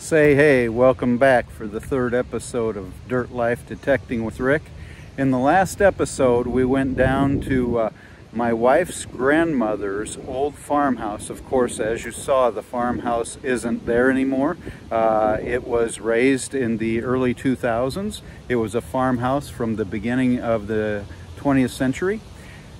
Say hey, welcome back for the third episode of Dirt Life Detecting with Rick. In the last episode, we went down to my wife's grandmother's old farmhouse. Of course, as you saw, the farmhouse isn't there anymore. It was raised in the early 2000s. It was a farmhouse from the beginning of the 20th century.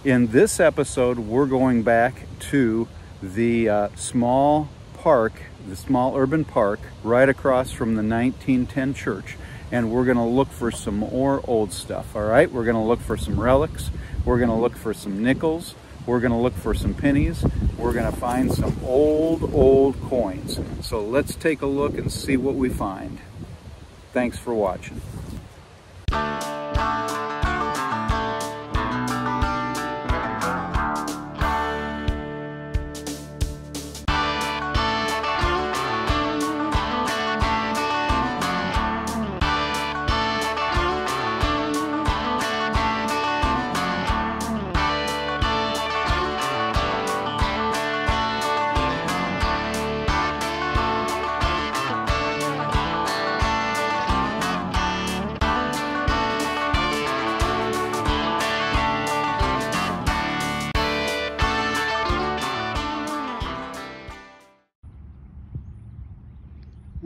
In this episode, we're going back to the small park, the small urban park right across from the 1910 church, and we're going to look for some more old stuff. All right, we're going to look for some relics, we're going to look for some nickels, we're going to look for some pennies, we're going to find some old coins. So let's take a look and see what we find. Thanks for watching.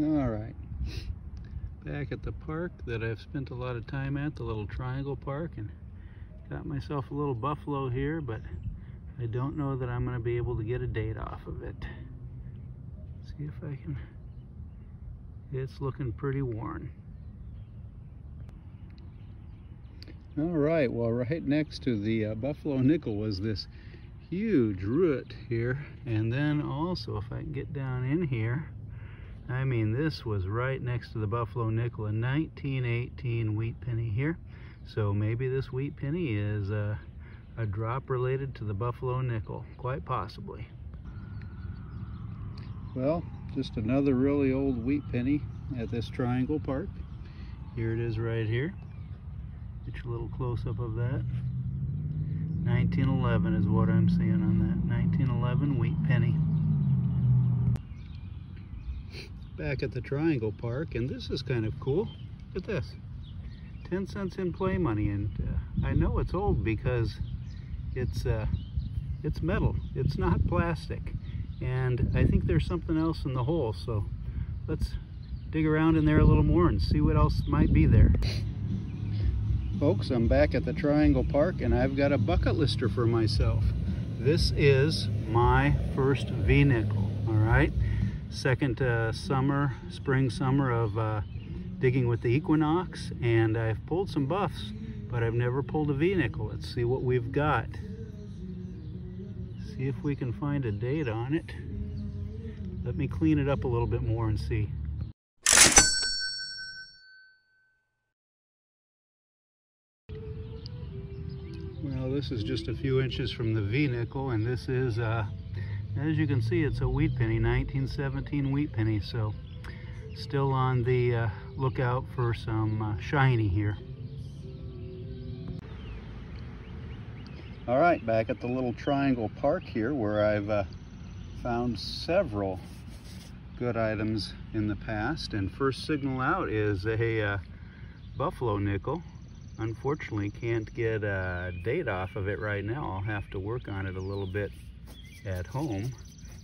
All right, back at the park that I've spent a lot of time at, the little Triangle Park, and got myself a little buffalo here, but I don't know that I'm going to be able to get a date off of it. See if I can. It's looking pretty worn. All right, well, right next to the buffalo nickel was this huge root here, and then also if I can get down in here, I mean, this was right next to the buffalo nickel, a 1918 wheat penny here. So maybe this wheat penny is a drop related to the buffalo nickel, quite possibly. Well, just another really old wheat penny at this Triangle Park. Here it is right here. Get you a little close-up of that. 1911 is what I'm seeing on that. 1911 wheat penny. Back at the Triangle Park, and this is kind of cool. Look at this, 10 cents in play money, and I know it's old because it's metal, it's not plastic, and I think there's something else in the hole, so let's dig around in there a little more and see what else might be there. Folks, I'm back at the Triangle Park, and I've got a bucket lister for myself. This is my first V-nickel, all right? Second spring summer of digging with the Equinox, and I've pulled some buffs, but I've never pulled a V-nickel. Let's see what we've got. See if we can find a date on it. Let me clean it up a little bit more and see. Well, this is just a few inches from the V-nickel, and this is as you can see, it's a wheat penny, 1917 wheat penny, so still on the lookout for some shiny here. All right, back at the little Triangle Park here, where I've found several good items in the past, and first signal out is a buffalo nickel. Unfortunately, can't get a date off of it right now. I'll have to work on it a little bit at home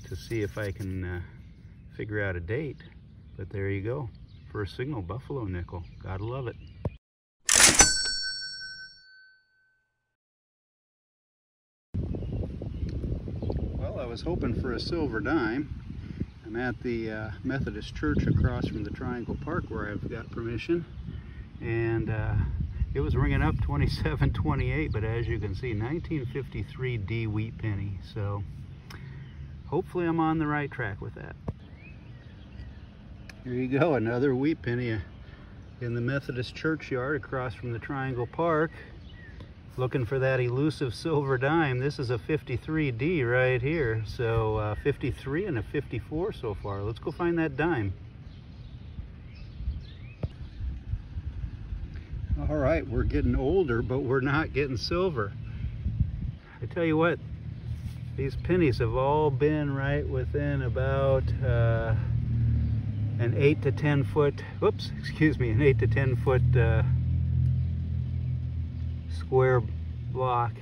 to see if I can figure out a date, but there you go, first signal buffalo nickel. Gotta love it. Well, I was hoping for a silver dime. I'm at the Methodist Church across from the Triangle Park where I've got permission, and it was ringing up 27.28, but as you can see, 1953 D wheat penny, so hopefully I'm on the right track with that. Here you go, another wheat penny in the Methodist churchyard across from the Triangle Park. Looking for that elusive silver dime. This is a 53D right here. So 53 and a 54 so far. Let's go find that dime. All right, we're getting older, but we're not getting silver. I tell you what, these pennies have all been right within about 1 an 8 to 10 foot, whoops, excuse me, an 8 to 10 foot square block.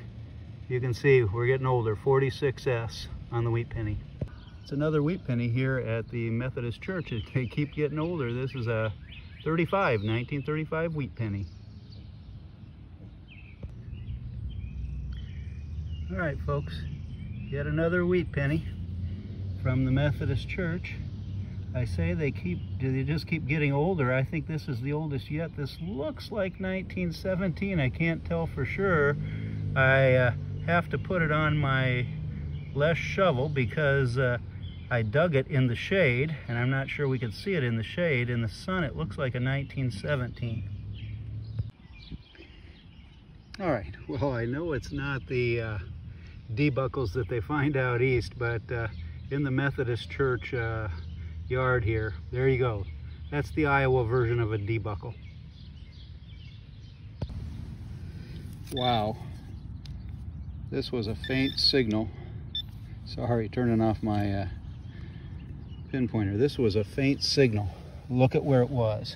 You can see we're getting older, 46S on the wheat penny. It's another wheat penny here at the Methodist Church. They keep getting older. This is a 1935 wheat penny. All right, folks, yet another wheat penny from the Methodist Church. I say they just keep getting older. I think this is the oldest yet. This looks like 1917. I can't tell for sure. I have to put it on my less shovel because I dug it in the shade, and I'm not sure we could see it in the shade. In the sun, it looks like a 1917. All right, well, I know it's not the D-buckles that they find out east, but in the Methodist Church yard here, there you go. That's the Iowa version of a D-buckle. Wow, this was a faint signal. Sorry, turning off my pinpointer. This was a faint signal. Look at where it was.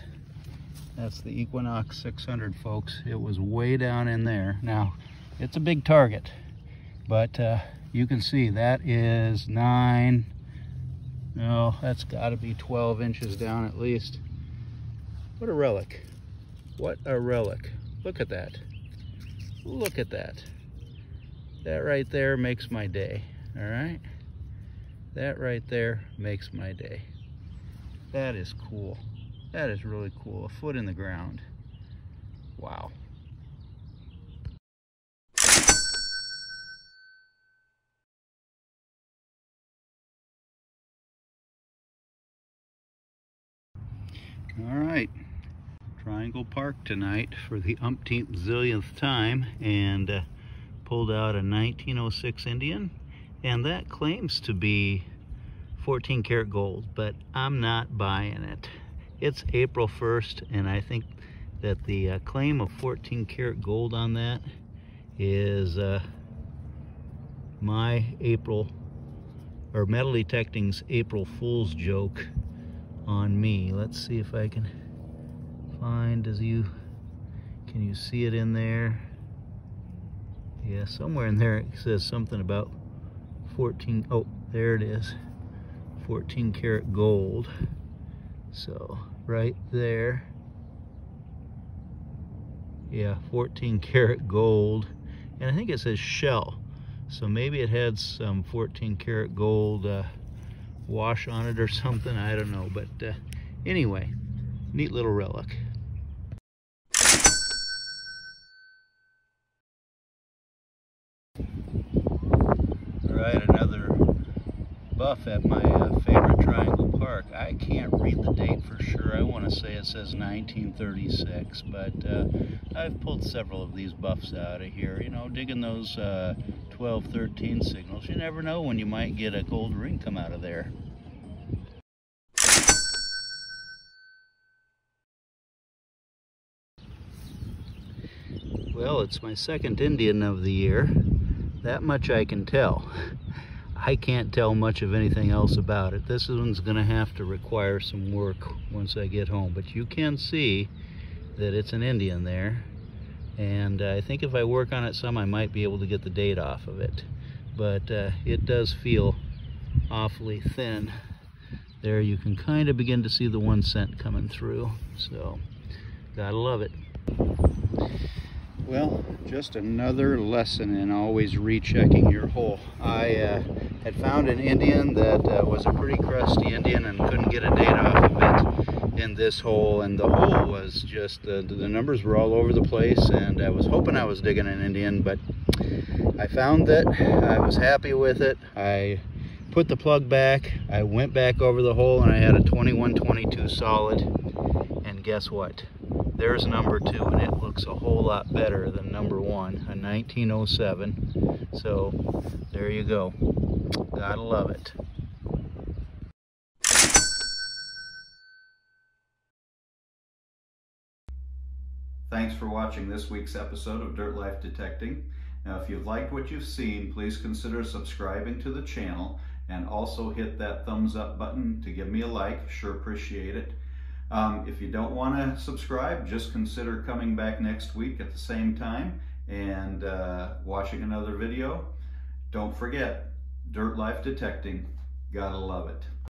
That's the Equinox 600, folks. It was way down in there. Now, it's a big target, but you can see that is 9, no, that's got to be 12 inches down at least. What a relic. What a relic. Look at that. Look at that. That right there makes my day, all right? That right there makes my day. That is cool. That is really cool. A foot in the ground. Wow. All right. Triangle Park tonight for the umpteenth zillionth time, and pulled out a 1906 Indian. And that claims to be 14 karat gold, but I'm not buying it. It's April 1st, and I think that the claim of 14 karat gold on that is my April, or Metal Detecting's April Fool's joke on me. Let's see if I can find, can you see it in there? Yeah, somewhere in there it says something about 14, oh, there it is, 14 karat gold. So right there, yeah, 14 karat gold, and I think it says shell, so maybe it had some 14 karat gold wash on it or something, I don't know, but anyway, neat little relic. Right, another buff at my favorite Triangle Park. I can't read the date for sure. I want to say it says 1936, but I've pulled several of these buffs out of here, you know, digging those 12, 13 signals. You never know when you might get a gold ring come out of there. Well, it's my second Indian of the year. That much I can tell. I can't tell much of anything else about it. This one's gonna have to require some work once I get home, but you can see that it's an Indian there, and I think if I work on it some, I might be able to get the date off of it, but it does feel awfully thin. There you can kind of begin to see the 1 cent coming through, so gotta love it. Well, just another lesson in always rechecking your hole. I had found an Indian that was a pretty crusty Indian and couldn't get a date off of it in this hole, and the hole was just, the numbers were all over the place, and I was hoping I was digging an Indian, but I found that. I was happy with it. I put the plug back, I went back over the hole, and I had a 2122 solid, and guess what? There's number 2, and it looks a whole lot better than number 1, a 1907. So there you go. Gotta love it. Thanks for watching this week's episode of Dirt Life Detecting. Now, if you've liked what you've seen, please consider subscribing to the channel and also hit that thumbs up button to give me a like. Sure appreciate it. If you don't want to subscribe, just consider coming back next week at the same time and watching another video. Don't forget, Dirt Life Detecting, gotta love it.